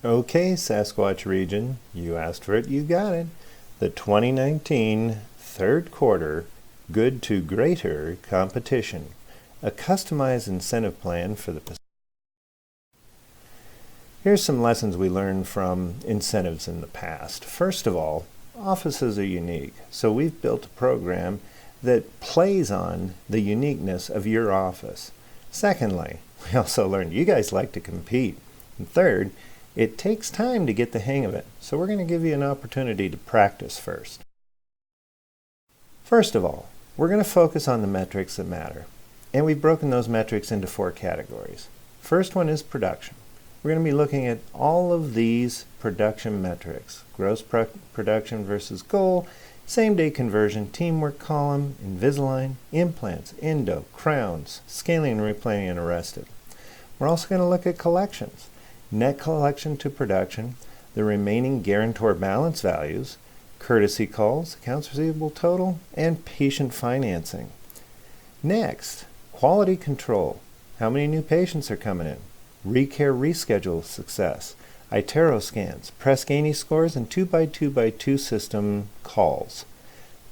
Okay, Sasquatch region, you asked for it, you got it. The 2019 third quarter Good to Gray-ter competition, a customized incentive plan for the Pacific. Here's some lessons we learned from incentives in the past. First of all, offices are unique, so we've built a program that plays on the uniqueness of your office. Secondly, we also learned you guys like to compete. And third, it takes time to get the hang of it, so we're going to give you an opportunity to practice first. First of all, we're going to focus on the metrics that matter, and we've broken those metrics into 4 categories. First one is production. We're going to be looking at all of these production metrics: gross production versus goal, same-day conversion, teamwork column, Invisalign, implants, endo, crowns, scaling and replanning, and arrested. We're also going to look at collections: net collection to production, the remaining guarantor balance values, courtesy calls, accounts receivable total, and patient financing. Next, quality control. How many new patients are coming in? Recare reschedule success, iTero scans, Press Ganey scores, and 2x2x2 system calls.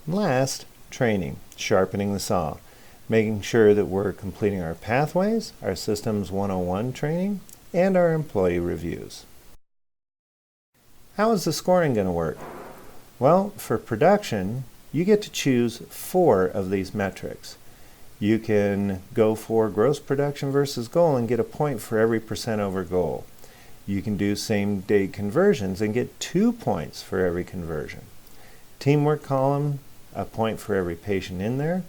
And last, training, sharpening the saw, making sure that we're completing our pathways, our Systems 101 training, and our employee reviews. How is the scoring going to work? Well, for production, you get to choose 4 of these metrics. You can go for gross production versus goal and get a point for every % over goal. You can do same-day conversions and get 2 points for every conversion. Teamwork column, a point for every patient in there.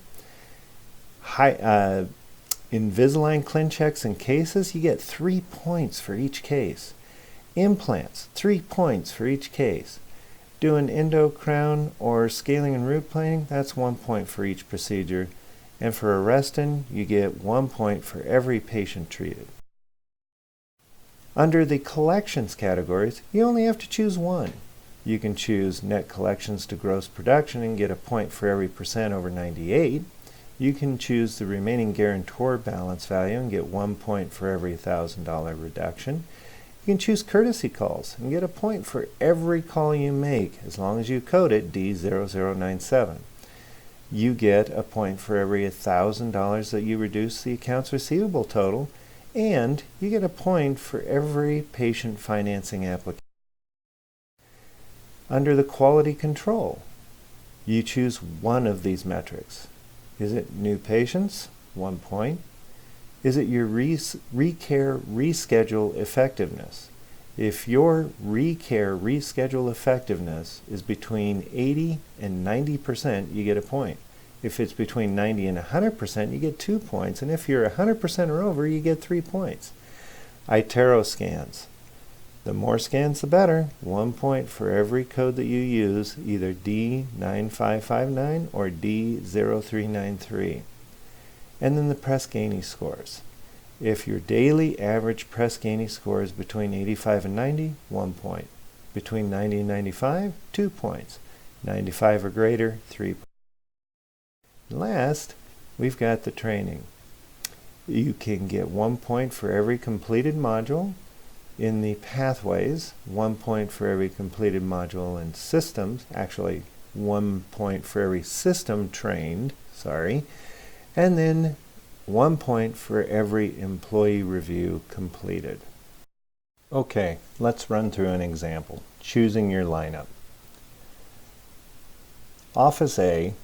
Invisalign ClinChecks and cases, you get 3 points for each case. Implants, 3 points for each case. Doing endo, crown, or scaling and root planing, that's 1 point for each procedure. And for arrestin, you get 1 point for every patient treated. Under the collections categories, you only have to choose 1. You can choose net collections to gross production and get a point for every % over 98. You can choose the remaining guarantor balance value and get 1 point for every $1,000 reduction. You can choose courtesy calls and get a point for every call you make, as long as you code it D0097. You get a point for every $1,000 that you reduce the accounts receivable total, and you get a point for every patient financing application. Under the quality control, you choose 1 of these metrics. Is it new patients? 1 point. Is it your recare reschedule effectiveness? If your recare reschedule effectiveness is between 80 and 90%, you get a point. If it's between 90 and 100%, you get 2 points. And if you're 100% or over, you get 3 points. iTero scans. The more scans, the better. 1 point for every code that you use, either D9559 or D0393. And then the Press Ganey scores. If your daily average Press Ganey score is between 85 and 90, 1 point. Between 90 and 95, 2 points. 95 or greater, 3 points. Last, we've got the training. You can get 1 point for every completed module in the pathways, 1 point for every completed module in systems, actually 1 point for every system trained, and then 1 point for every employee review completed. Okay, let's run through an example. Choosing your lineup. Office A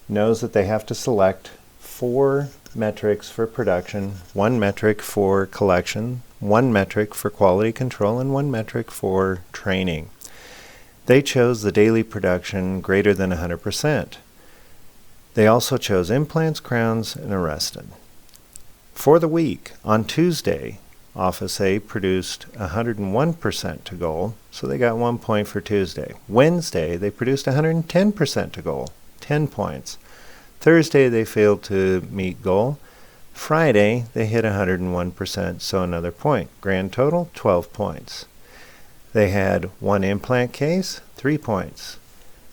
knows that they have to select 4 metrics for production, 1 metric for collection, 1 metric for quality control, and 1 metric for training. They chose the daily production greater than 100%. They also chose implants, crowns, and arrestin. For the week, on Tuesday, Office A produced 101% to goal, so they got 1 point for Tuesday. Wednesday, they produced 110% to goal, 10 points. Thursday, they failed to meet goal. Friday, they hit 101%, so another point. Grand total, 12 points. They had 1 implant case, 3 points.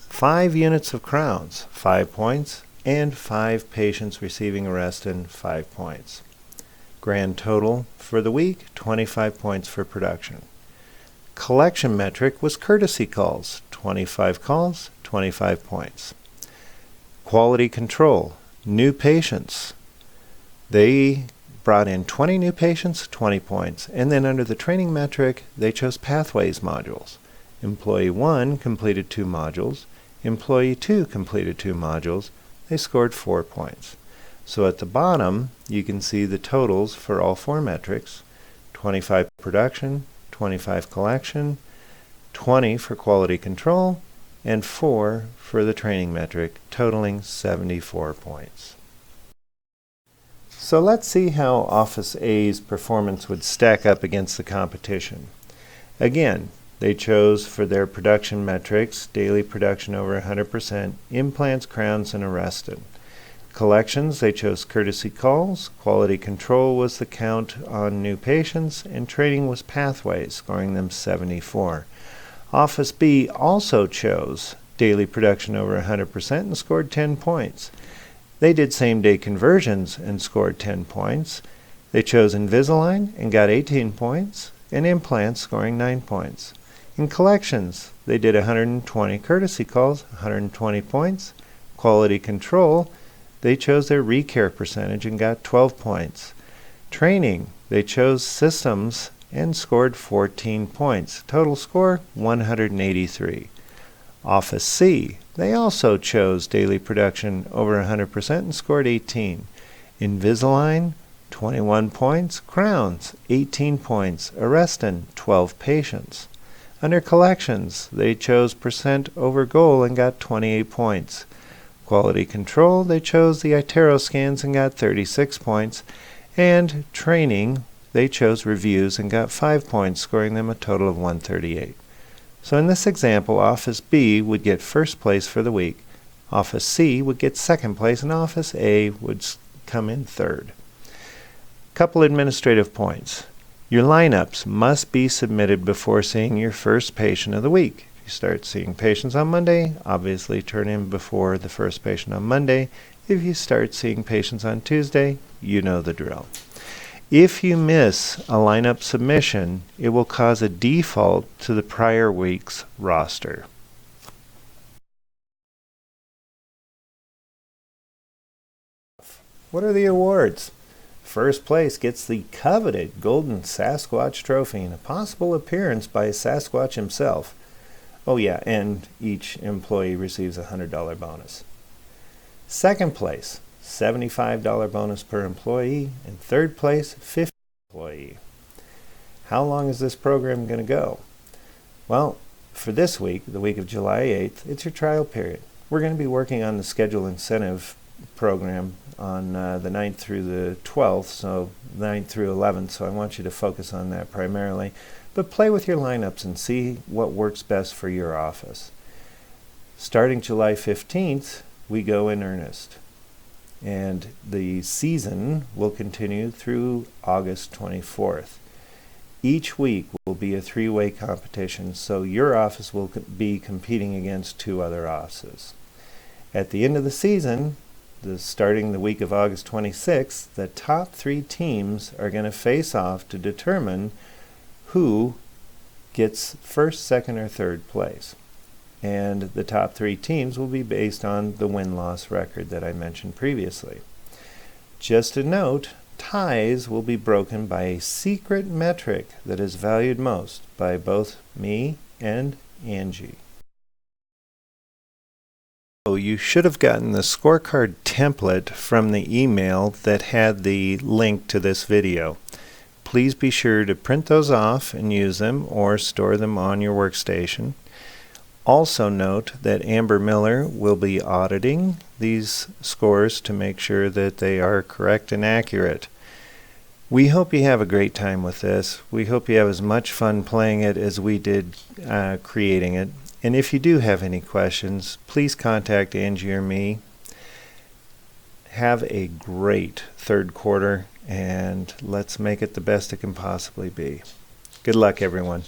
5 units of crowns, 5 points. And 5 patients receiving arrestin, 5 points. Grand total for the week, 25 points for production. collection metric was courtesy calls, 25 calls, 25 points. Quality control, new patients. They brought in 20 new patients, 20 points. And then under the training metric, they chose pathways modules. Employee 1 completed 2 modules. Employee 2 completed 2 modules. They scored 4 points. So at the bottom, you can see the totals for all 4 metrics: 25 production, 25 collection, 20 for quality control, and 4 for the training metric, totaling 74 points. So let's see how Office A's performance would stack up against the competition. Again, they chose for their production metrics, daily production over 100%, implants, crowns, and arrested. Collections, they chose courtesy calls. Quality control was the count on new patients, and training was pathways, scoring them 74. Office B also chose daily production over 100% and scored 10 points. They did same-day conversions and scored 10 points. They chose Invisalign and got 18 points, and implants scoring 9 points. In collections, they did 120 courtesy calls, 120 points. Quality control, they chose their Re-care percentage and got 12 points. Training, they chose systems and scored 14 points. Total score, 183. Office C, they also chose daily production over 100% and scored 18. Invisalign, 21 points. Crowns, 18 points. Arrestin, 12 patients. Under collections, they chose percent over goal and got 28 points. Quality control, they chose the iTero scans and got 36 points. And training, they chose reviews and got 5 points, scoring them a total of 138. So in this example, Office B would get first place for the week, Office C would get second place, and Office A would come in third. Couple administrative points. Your lineups must be submitted before seeing your first patient of the week. If you start seeing patients on Monday, obviously turn in before the first patient on Monday. If you start seeing patients on Tuesday, you know the drill. If you miss a lineup submission, it will cause a default to the prior week's roster. What are the awards? First place gets the coveted Golden Sasquatch Trophy and a possible appearance by Sasquatch himself. Oh yeah, and each employee receives a $100 bonus. Second place, $75 bonus per employee, and third place, $50 employee. How long is this program going to go? Well, for this week, the week of July 8th, it's your trial period. We're going to be working on the schedule incentive program on the 9th through the 12th, so 9th through 11th, so I want you to focus on that primarily. But play with your lineups and see what works best for your office. Starting July 15th, we go in earnest. And the season will continue through August 24th. Each week will be a 3-way competition, so your office will be competing against 2 other offices. At the end of the season, starting the week of August 26th, the top 3 teams are going to face off to determine who gets first, second, or third place. And the top 3 teams will be based on the win-loss record that I mentioned previously. Just a note, ties will be broken by a secret metric that is valued most by both me and Angie. So you should have gotten the scorecard template from the email that had the link to this video. Please be sure to print those off and use them or store them on your workstation. Also note that Amber Miller will be auditing these scores to make sure that they are correct and accurate. We hope you have a great time with this. We hope you have as much fun playing it as we did creating it. And if you do have any questions, please contact Angie or me. Have a great third quarter, and let's make it the best it can possibly be. Good luck, everyone.